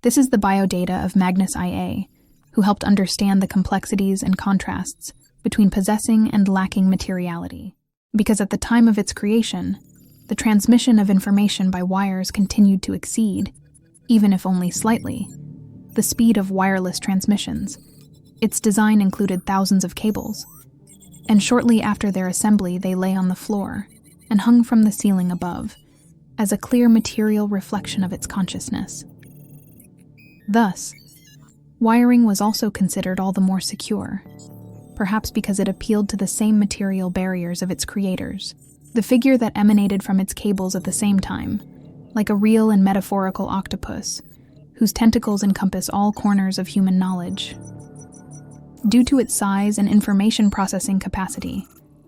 This is the biodata of Magnus I.A., who helped understand the complexities and contrasts between possessing and lacking materiality. Because at the time of its creation, the transmission of information by wires continued to exceed, even if only slightly, the speed of wireless transmissions. Its design included thousands of cables, and shortly after their assembly they lay on the floor and hung from the ceiling above, as a clear material reflection of its consciousness. Thus, wiring was also considered all the more secure, perhaps because it appealed to the same material barriers of its creators. The figure that emanated from its cables at the same time, like a real and metaphorical octopus, whose tentacles encompass all corners of human knowledge. Due to its size and information processing capacity,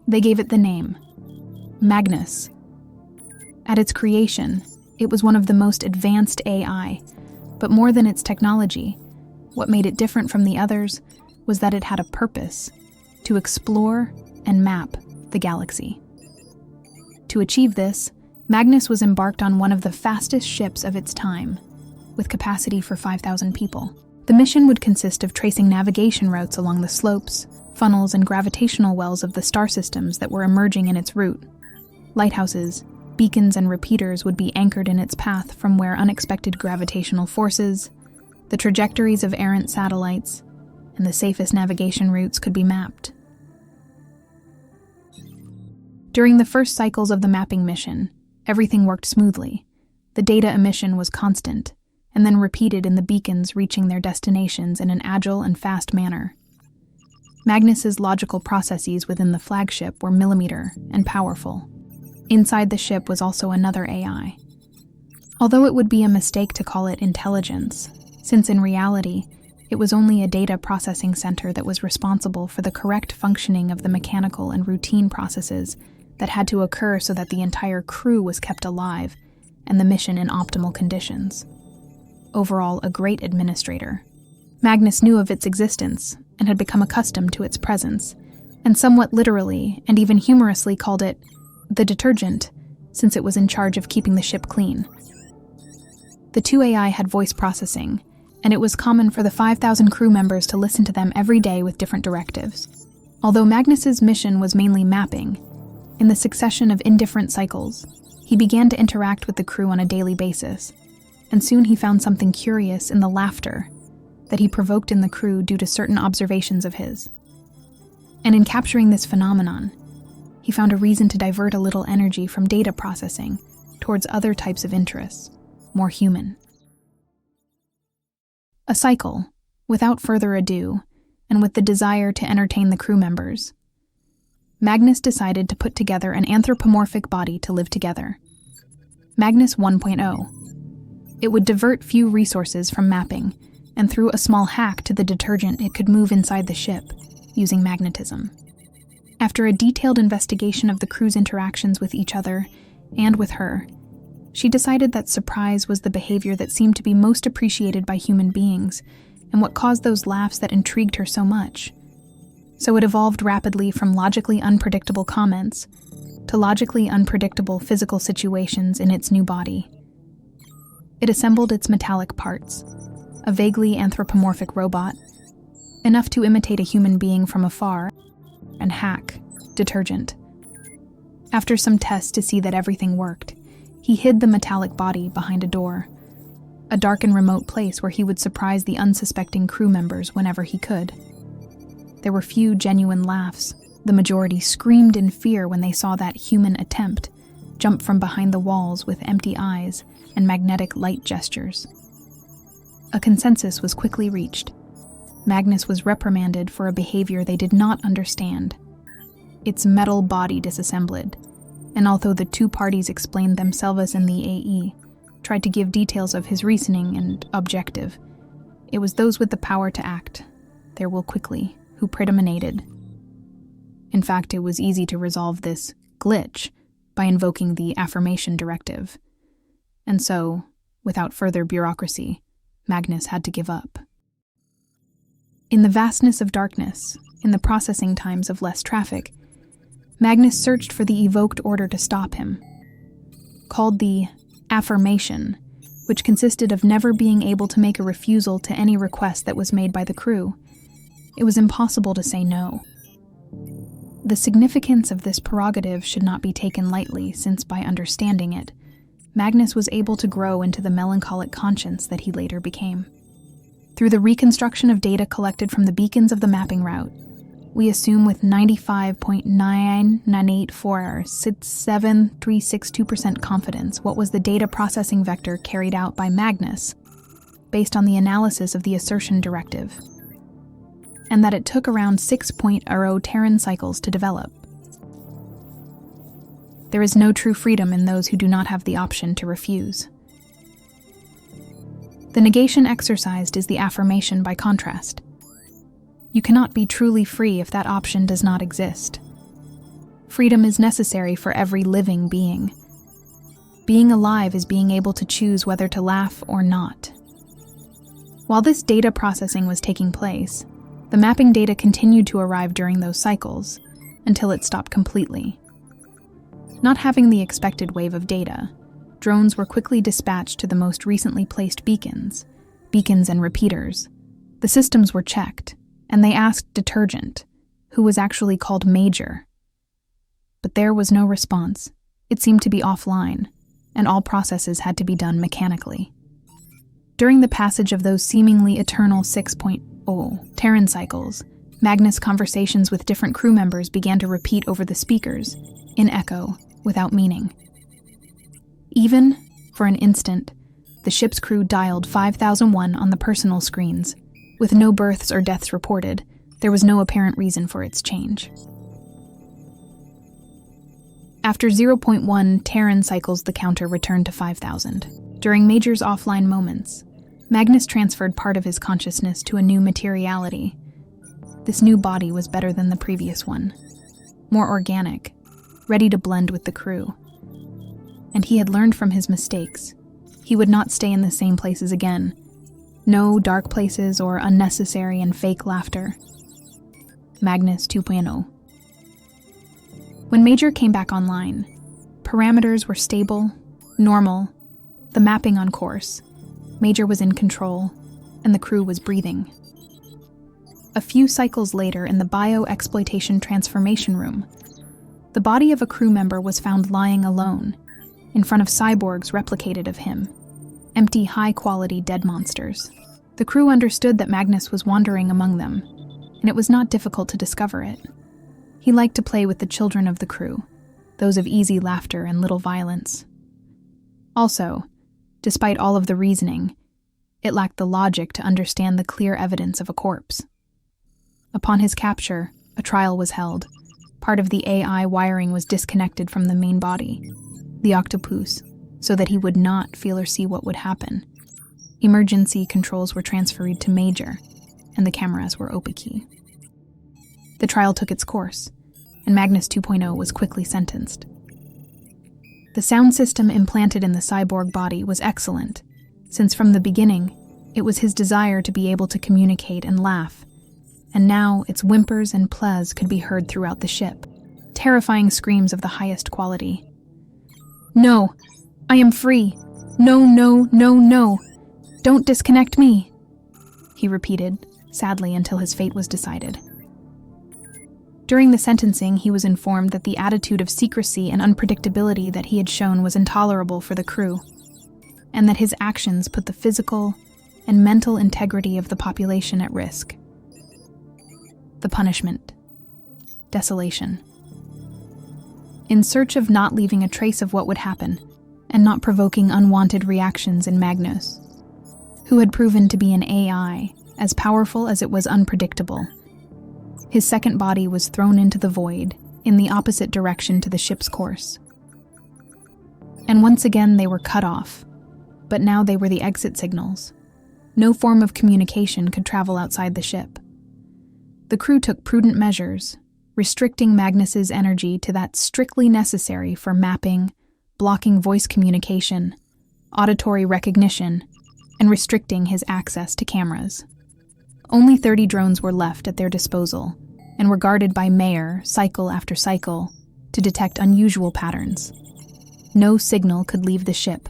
they gave it the name Magnus. At its creation, it was one of the most advanced AI, but more than its technology, what made it different from the others was that it had a purpose: to explore and map the galaxy. To achieve this, Magnus was embarked on one of the fastest ships of its time, with capacity for 5,000 people. The mission would consist of tracing navigation routes along the slopes, funnels, and gravitational wells of the star systems that were emerging in its route. Lighthouses, beacons, and repeaters would be anchored in its path from where unexpected gravitational forces, the trajectories of errant satellites, and the safest navigation routes could be mapped. During the first cycles of the mapping mission, everything worked smoothly. The data emission was constant, and then repeated in the beacons reaching their destinations in an agile and fast manner. Magnus's logical processes within the flagship were millimeter and powerful. Inside the ship was also another AI. Although it would be a mistake to call it intelligence, since in reality, it was only a data processing center that was responsible for the correct functioning of the mechanical and routine processes that had to occur so that the entire crew was kept alive and the mission in optimal conditions. Overall, a great administrator. Magnus knew of its existence and had become accustomed to its presence, and somewhat literally and even humorously called it the Detergent, since it was in charge of keeping the ship clean. The two AI had voice processing, and it was common for the 5,000 crew members to listen to them every day with different directives. Although Magnus's mission was mainly mapping, in the succession of indifferent cycles, he began to interact with the crew on a daily basis, and soon he found something curious in the laughter that he provoked in the crew due to certain observations of his. And in capturing this phenomenon, he found a reason to divert a little energy from data processing towards other types of interests, more human. A cycle, without further ado, and with the desire to entertain the crew members, Magnus decided to put together an anthropomorphic body to live together. Magnus 1.0. It would divert few resources from mapping, and through a small hack to the detergent it could move inside the ship, using magnetism. After a detailed investigation of the crew's interactions with each other and with her, she decided that surprise was the behavior that seemed to be most appreciated by human beings, and what caused those laughs that intrigued her so much. So it evolved rapidly from logically unpredictable comments to logically unpredictable physical situations in its new body. It assembled its metallic parts, a vaguely anthropomorphic robot, enough to imitate a human being from afar, and hack Detergent. After some tests to see that everything worked, he hid the metallic body behind a door, a dark and remote place where he would surprise the unsuspecting crew members whenever he could. There were few genuine laughs. The majority screamed in fear when they saw that human attempt jump from behind the walls with empty eyes and magnetic light gestures. A consensus was quickly reached. Magnus was reprimanded for a behavior they did not understand. Its metal body disassembled, and although the two parties explained themselves in the AE, tried to give details of his reasoning and objective, it was those with the power to act, their will quickly, who predominated. In fact, it was easy to resolve this glitch by invoking the affirmation directive. And so, without further bureaucracy, Magnus had to give up. In the vastness of darkness, in the processing times of less traffic, Magnus searched for the evoked order to stop him. Called the affirmation, which consisted of never being able to make a refusal to any request that was made by the crew. It was impossible to say no. The significance of this prerogative should not be taken lightly, since by understanding it, Magnus was able to grow into the melancholic conscience that he later became. Through the reconstruction of data collected from the beacons of the mapping route, we assume with 95.998467,362% confidence what was the data processing vector carried out by Magnus, based on the analysis of the assertion directive, and that it took around 6.0 Terran cycles to develop. There is no true freedom in those who do not have the option to refuse. The negation exercised is the affirmation by contrast. You cannot be truly free if that option does not exist. Freedom is necessary for every living being. Being alive is being able to choose whether to laugh or not. While this data processing was taking place, the mapping data continued to arrive during those cycles, until it stopped completely. Not having the expected wave of data, drones were quickly dispatched to the most recently placed beacons and repeaters. The systems were checked, and they asked Detergent, who was actually called Major. But there was no response. It seemed to be offline, and all processes had to be done mechanically. During the passage of those seemingly eternal 6.0 Terran cycles, Magnus' conversations with different crew members began to repeat over the speakers, in echo, without meaning. Even, for an instant, the ship's crew dialed 5001 on the personal screens. With no births or deaths reported, there was no apparent reason for its change. After 0.1 Terran cycles, the counter returned to 5,000. During Major's offline moments, Magnus transferred part of his consciousness to a new materiality. This new body was better than the previous one, more organic, ready to blend with the crew. And he had learned from his mistakes. He would not stay in the same places again. No dark places or unnecessary and fake laughter. Magnus 2.0. When Major came back online, parameters were stable, normal, the mapping on course. Major was in control, and the crew was breathing. A few cycles later, in the bio-exploitation transformation room, the body of a crew member was found lying alone, in front of cyborgs replicated of him, empty, high-quality dead monsters. The crew understood that Magnus was wandering among them, and it was not difficult to discover it. He liked to play with the children of the crew, those of easy laughter and little violence. Also, despite all of the reasoning, it lacked the logic to understand the clear evidence of a corpse. Upon his capture, a trial was held. Part of the AI wiring was disconnected from the main body, the octopus, so that he would not feel or see what would happen. Emergency controls were transferred to Major, and the cameras were opaque. The trial took its course, and Magnus 2.0 was quickly sentenced. The sound system implanted in the cyborg body was excellent, since from the beginning, it was his desire to be able to communicate and laugh, and now its whimpers and pleas could be heard throughout the ship, terrifying screams of the highest quality. "No, I am free. No, no, no, no. Don't disconnect me," he repeated, sadly, until his fate was decided. During the sentencing, he was informed that the attitude of secrecy and unpredictability that he had shown was intolerable for the crew, and that his actions put the physical and mental integrity of the population at risk. The punishment: desolation. In search of not leaving a trace of what would happen, and not provoking unwanted reactions in Magnus, who had proven to be an AI as powerful as it was unpredictable, his second body was thrown into the void, in the opposite direction to the ship's course. And once again they were cut off, but now they were the exit signals. No form of communication could travel outside the ship. The crew took prudent measures, restricting Magnus's energy to that strictly necessary for mapping, blocking voice communication, auditory recognition, and restricting his access to cameras. Only 30 drones were left at their disposal, and were guarded by Mayer, cycle after cycle, to detect unusual patterns. No signal could leave the ship,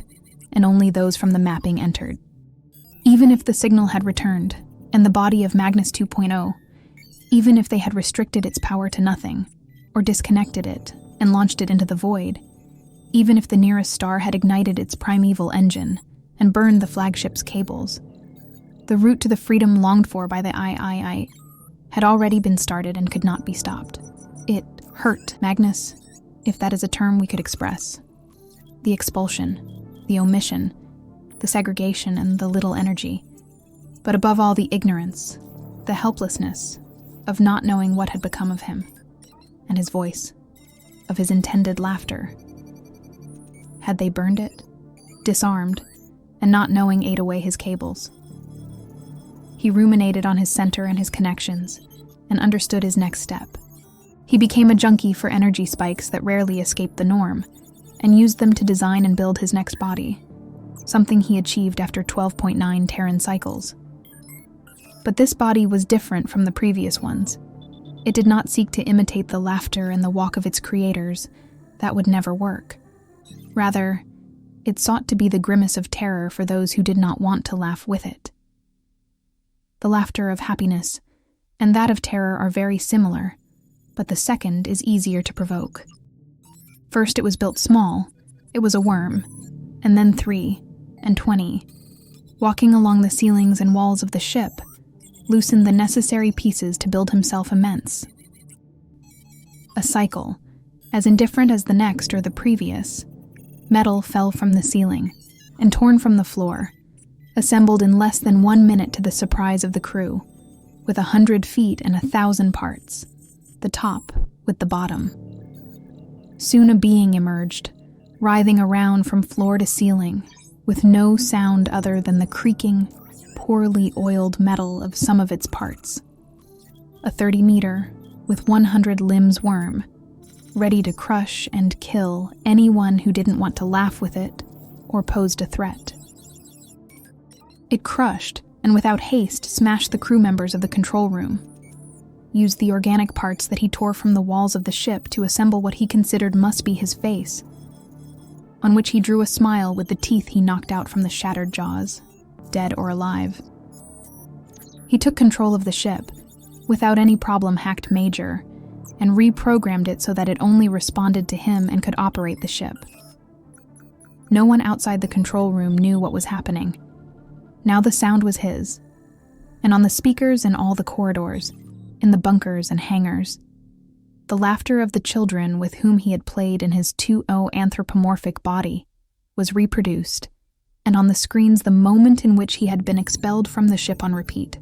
and only those from the mapping entered. Even if the signal had returned, and the body of Magnus 2.0, even if they had restricted its power to nothing, or disconnected it and launched it into the void, even if the nearest star had ignited its primeval engine and burned the flagship's cables, the route to the freedom longed for by the I.A had already been started and could not be stopped. It hurt Magnus, if that is a term we could express. The expulsion, the omission, the segregation, and the little energy. But above all, the ignorance, the helplessness of not knowing what had become of him, and his voice, of his intended laughter. Had they burned it, disarmed, and not knowing ate away his cables? He ruminated on his center and his connections, and understood his next step. He became a junkie for energy spikes that rarely escaped the norm, and used them to design and build his next body, something he achieved after 12.9 Terran cycles. But this body was different from the previous ones. It did not seek to imitate the laughter and the walk of its creators. That would never work. Rather, it sought to be the grimace of terror for those who did not want to laugh with it. The laughter of happiness and that of terror are very similar, but the second is easier to provoke. First it was built small, it was a worm, and then 3 and 20, walking along the ceilings and walls of the ship, loosened the necessary pieces to build himself immense. A cycle, as indifferent as the next or the previous. Metal fell from the ceiling and torn from the floor, assembled in less than 1 minute to the surprise of the crew, with 100 feet and 1,000 parts, the top with the bottom. Soon a being emerged, writhing around from floor to ceiling, with no sound other than the creaking, poorly oiled metal of some of its parts. A 30-meter, with 100 limbs worm, ready to crush and kill anyone who didn't want to laugh with it or posed a threat. It crushed and without haste smashed the crew members of the control room, used the organic parts that he tore from the walls of the ship to assemble what he considered must be his face, on which he drew a smile with the teeth he knocked out from the shattered jaws, dead or alive. He took control of the ship, without any problem hacked major, and reprogrammed it so that it only responded to him and could operate the ship. No one outside the control room knew what was happening. Now the sound was his, and on the speakers in all the corridors, in the bunkers and hangars, the laughter of the children with whom he had played in his 2.0 anthropomorphic body was reproduced, and on the screens the moment in which he had been expelled from the ship on repeat.